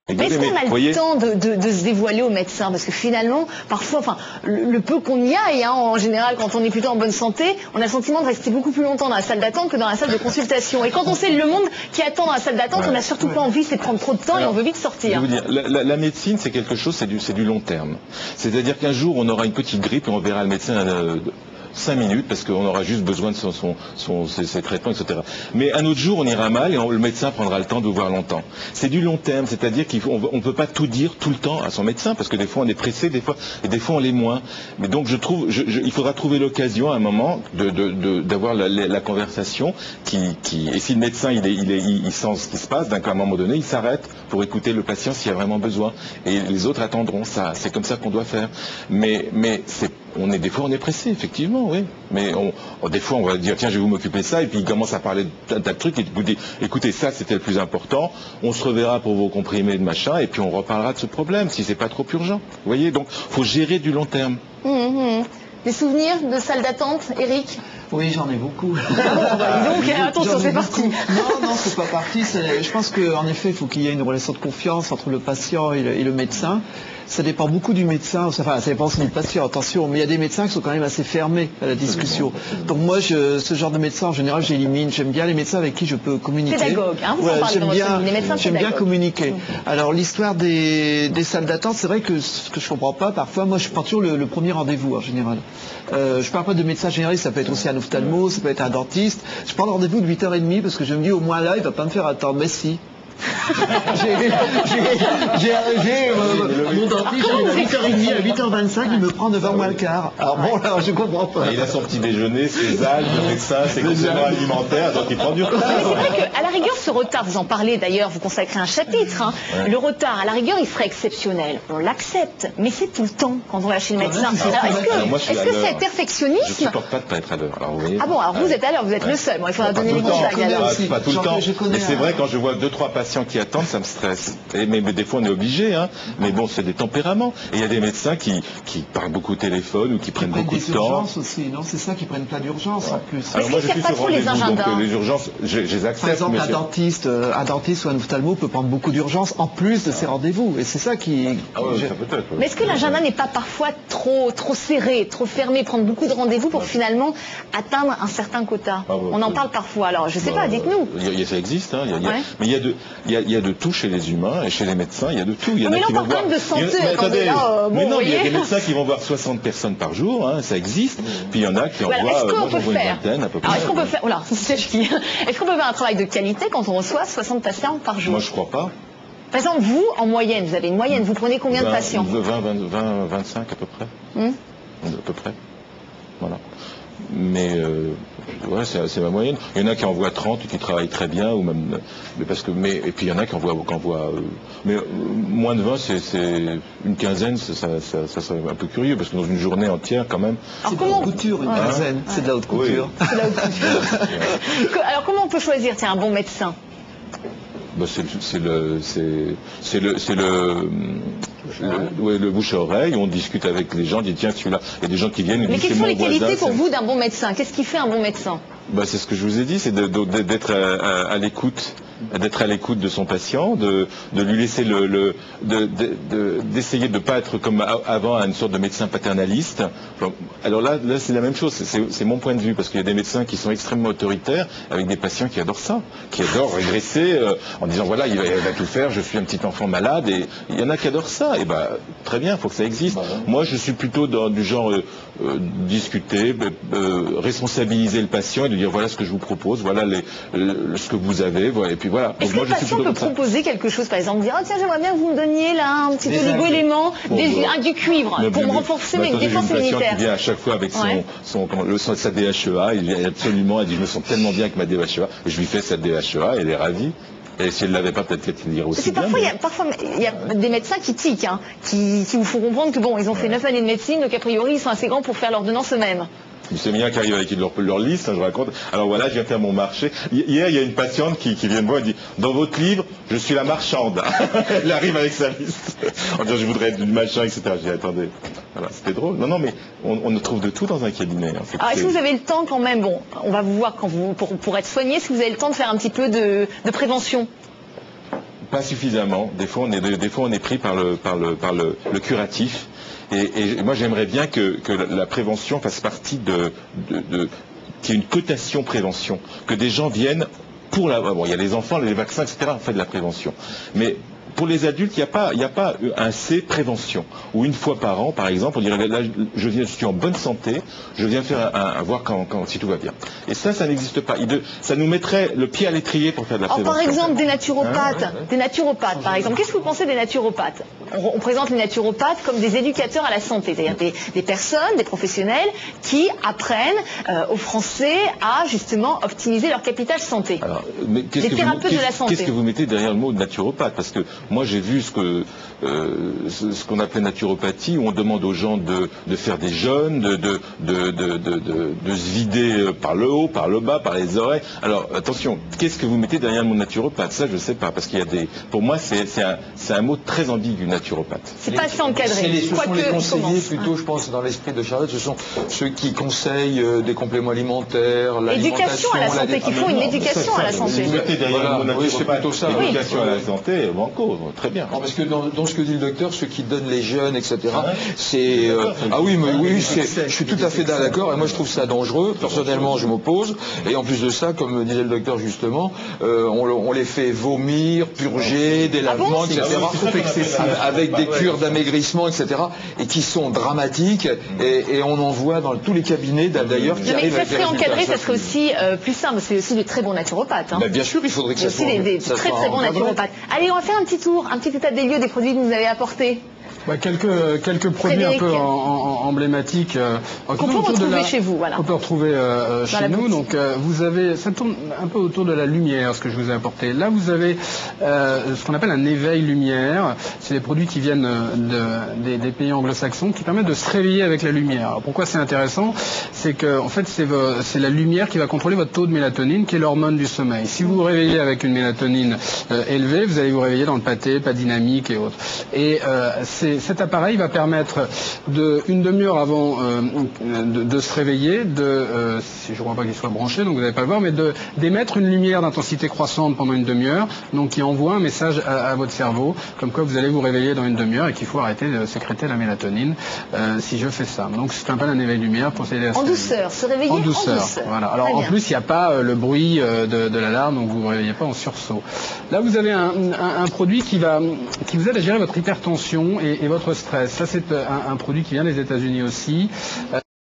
Mais est-ce qu'on a le temps de se dévoiler aux médecins? Parce que finalement, parfois, enfin, le peu qu'on y aille, hein, en général, quand on est plutôt en bonne santé, on a le sentiment de rester beaucoup plus longtemps dans la salle d'attente que dans la salle de consultation. Et quand on sait le monde qui attend dans la salle d'attente, on n'a surtout pas envie, c'est de prendre trop de temps. Alors, et on veut vite sortir. Je vais vous dire, la médecine, c'est quelque chose, c'est du long terme. C'est-à-dire qu'un jour, on aura une petite grippe et on verra le médecin 5 minutes parce qu'on aura juste besoin de ses traitements, etc. Mais un autre jour, on ira mal et le médecin prendra le temps de vous voir longtemps. C'est du long terme, c'est-à-dire qu'on ne peut pas tout dire tout le temps à son médecin parce que des fois on est pressé, des fois on l'est moins. Mais donc je trouve, il faudra trouver l'occasion à un moment d'avoir la conversation et si le médecin il sent ce qui se passe, à un moment donné, il s'arrête pour écouter le patient s'il y a vraiment besoin. Et les autres attendront ça. C'est comme ça qu'on doit faire. Mais des fois on est pressé, effectivement. Oui, mais des fois on va dire tiens je vais vous m'occuper de ça et puis il commence à parler d'un tas de trucs et écoutez ça c'était le plus important, on se reverra pour vos comprimés de machin et puis on reparlera de ce problème si c'est pas trop urgent. Vous voyez, donc faut gérer du long terme. Des souvenirs de salle d'attente, Eric? Oui, j'en ai beaucoup. Donc attention, c'est parti. Non, c'est pas parti. Je pense qu'en effet, il faut qu'il y ait une relation de confiance entre le patient et le médecin. Ça dépend beaucoup du médecin, enfin ça dépend aussi du patient, attention, mais il y a des médecins qui sont quand même assez fermés à la discussion. Donc moi, ce genre de médecin, en général, j'élimine. J'aime bien les médecins avec qui je peux communiquer. Pédagogue, hein, vous en parlez dans votre livre, les médecins j'aime bien communiquer. Alors l'histoire des salles d'attente, c'est vrai que ce que je comprends pas, parfois, moi je prends toujours le premier rendez-vous en général. Je parle pas de médecin généraliste, ça peut être aussi un ophtalmo, ça peut être un dentiste. Je prends le rendez-vous de 8h30 parce que je me dis au moins là, il va pas me faire attendre. Mais si. Mon dentiste à 8h30, à 8h25, il me prend 9h moins le quart. Alors bon, là, je comprends pas. Il a son petit déjeuner, ses algues, le médecin, ses compléments alimentaires, donc il prend du retard. Mais c'est vrai qu'à la rigueur, ce retard, vous en parlez d'ailleurs, vous consacrez un chapitre, hein. Le retard, à la rigueur, il serait exceptionnel. On l'accepte, mais c'est tout le temps quand on va chez le médecin. Est-ce que c'est perfectionnisme? Je ne supporte pas de pas être à l'heure. Ah bon, alors vous êtes à l'heure, vous êtes le seul. Bon, il faudra donner les contacts alors. Pas tout le temps. Mais c'est vrai, quand je vois 2-3 patients qui attendent, ça me stresse. Mais des fois, on est obligé, hein. Mais bon, c'est des tempéraments. Et il y a des médecins qui parlent beaucoup au téléphone ou qui prennent beaucoup de temps. Urgences aussi, non? C'est ça, qui prennent plein d'urgences en plus. Alors moi, je suis sur rendez-vous, donc les urgences, je les accepte. Par exemple, un dentiste ou un ophtalmo peut prendre beaucoup d'urgences en plus de ses rendez-vous. Et c'est ça qui... Ah ouais, ça peut-être. Mais est-ce que l'agenda n'est pas parfois trop serré, trop fermé, prendre beaucoup de rendez-vous pour finalement atteindre un certain quota? On en parle parfois. Alors, je sais pas, dites-nous. Ça existe, hein. Mais il y a de tout chez les humains et chez les médecins, il y a de tout. Il y en a qui vont voir... de santé. Mais non, il y a des médecins qui vont voir 60 personnes par jour, hein, ça existe. Puis il y en a qui en voient, moi j'en vois une vingtaine à peu près. Alors est-ce qu'on peut faire, est-ce qu'on peut faire un travail de qualité quand on reçoit 60 patients par jour? Moi je crois pas. Par exemple, vous, en moyenne, vous avez une moyenne, vous prenez combien de patients? 20, 25 à peu près. À peu près. Voilà. Mais c'est ma moyenne. Il y en a qui envoient 30 et qui travaillent très bien, ou même, et puis il y en a qui envoient mais moins de 20, c'est une quinzaine, ça serait un peu curieux, parce que dans une journée entière, quand même. C'est de la haute couture, une quinzaine. C'est de la haute couture. C'est de la haute couture. Alors comment on peut choisir, un bon médecin? C'est le bouche à oreille, on discute avec les gens, on dit tiens celui-là, il y a des gens qui viennent. Mais quelles sont les qualités pour vous d'un bon médecin? Qu'est-ce qui fait un bon médecin? C'est ce que je vous ai dit, c'est d'être à l'écoute. D'être à l'écoute de son patient, de lui laisser d'essayer de ne pas être comme avant une sorte de médecin paternaliste. Alors là c'est la même chose, c'est mon point de vue, parce qu'il y a des médecins qui sont extrêmement autoritaires avec des patients qui adorent ça, qui adorent régresser en disant voilà il va tout faire, je suis un petit enfant malade, et il y en a qui adorent ça, et très bien, il faut que ça existe. Moi je suis plutôt du genre discuter, responsabiliser le patient et de dire voilà ce que je vous propose, voilà ce que vous avez, voilà, et puis voilà. Est-ce que le patient peut proposer quelque chose, par exemple, dire tiens j'aimerais bien que vous me donniez là un petit oligo-élément, du cuivre pour me renforcer mes défenses immunitaires. Qui vient à chaque fois avec sa DHEA, il dit je me sens tellement bien avec ma DHEA, et je lui fais cette DHEA, elle est ravie. Et si elle ne l'avait pas, peut-être qu'elle dirait aussi. Parfois, il y a des médecins qui tiquent, qui vous font comprendre que ils ont fait 9 années de médecine, donc a priori ils sont assez grands pour faire l'ordonnance eux-mêmes. C'est bien qui arrive avec leur liste, je raconte. Alors voilà, je viens faire mon marché. Hier, il y a une patiente qui vient me voir et dit dans votre livre, je suis la marchande. Elle arrive avec sa liste en disant je voudrais du machin, etc. Je dis attendez, voilà, c'était drôle. Non, mais on trouve de tout dans un cabinet. Alors est-ce que vous avez le temps quand même, on va vous voir pour être soigné, est-ce que vous avez le temps de faire un petit peu de prévention? Pas suffisamment. Des fois, on est pris par le curatif. Et moi, j'aimerais bien que la prévention fasse partie qu'il y ait une cotation prévention, que des gens viennent pour bon, il y a les enfants, les vaccins, etc. On fait de la prévention. Mais pour les adultes, il n'y a pas un C prévention. Ou une fois par an, par exemple, on dirait là, je suis en bonne santé, je viens faire voir si tout va bien. Et ça n'existe pas. Ça nous mettrait le pied à l'étrier pour faire de la prévention. Par exemple, des naturopathes, par exemple. Qu'est-ce que vous pensez des naturopathes? On présente les naturopathes comme des éducateurs à la santé, c'est-à-dire des personnes, des professionnels qui apprennent aux Français à justement optimiser leur capital santé. Alors, mais des thérapeutes de la santé. Qu'est-ce que vous mettez derrière le mot naturopathe? Parce que moi, j'ai vu ce qu'on appelait naturopathie, où on demande aux gens de faire des jeûnes, de se vider par le haut, par le bas, par les oreilles. Alors, attention, qu'est-ce que vous mettez derrière le mot naturopathe? Ça, je ne sais pas, parce qu'il y a pour moi, c'est un mot très ambigu, naturopathe. C'est pas assez encadré. Ce sont les conseillers, plutôt, je pense, dans l'esprit de Charlotte, ce sont ceux qui conseillent des compléments alimentaires, l'éducation à la santé, qui font une éducation à la santé. Vous mettez derrière le mot naturopathe, c'est plutôt ça. L'éducation à la santé, banco. Très bien. Non, parce que dans ce que dit le docteur, ceux qui donnent les jeunes, etc., c'est... ah oui, mais oui, je suis tout à fait d'accord, et moi je trouve ça dangereux. Personnellement, je m'oppose. Et en plus de ça, comme disait le docteur justement, on les fait vomir, purger, des lavements, etc., avec des cures d'amaigrissement, etc., et qui sont dramatiques, et on en voit dans tous les cabinets, d'ailleurs, qui arrivent avec des résultats. Mais ça serait encadré, ça serait aussi plus simple. C'est aussi de très bons naturopathes. Ben, bien sûr, il faudrait que ça soit... Il y a aussi des très bons naturopathes. Allez, on va faire un petit tour, un petit état des lieux des produits que vous avez apportés. Quelques produits un peu emblématiques qu'on peut retrouver chez vous, voilà. On peut retrouver chez nous. Donc vous avez, ça tourne un peu autour de la lumière, ce que je vous ai apporté. Là, vous avez ce qu'on appelle un éveil lumière. C'est des produits qui viennent des pays anglo-saxons, qui permettent de se réveiller avec la lumière. Alors, pourquoi c'est intéressant? C'est que en fait, c'est la lumière qui va contrôler votre taux de mélatonine, qui est l'hormone du sommeil. Si vous vous réveillez avec une mélatonine élevée, vous allez vous réveiller dans le pâté, pas dynamique et autres. Et cet appareil va permettre une demi-heure avant de se réveiller, si je ne crois pas qu'il soit branché, donc vous n'allez pas le voir, mais d'émettre une lumière d'intensité croissante pendant une demi-heure, donc qui envoie un message à votre cerveau, comme quoi vous allez vous réveiller dans une demi-heure et qu'il faut arrêter de sécréter la mélatonine si je fais ça. Donc c'est un peu un éveil lumière pour s'aider à se réveiller. En douceur, se réveiller en douceur. Voilà. Alors en plus, il n'y a pas le bruit de l'alarme, donc vous ne vous réveillez pas en sursaut. Là, vous avez un produit qui vous aide à gérer votre hypertension et votre stress. Ça, c'est un produit qui vient des États-Unis aussi.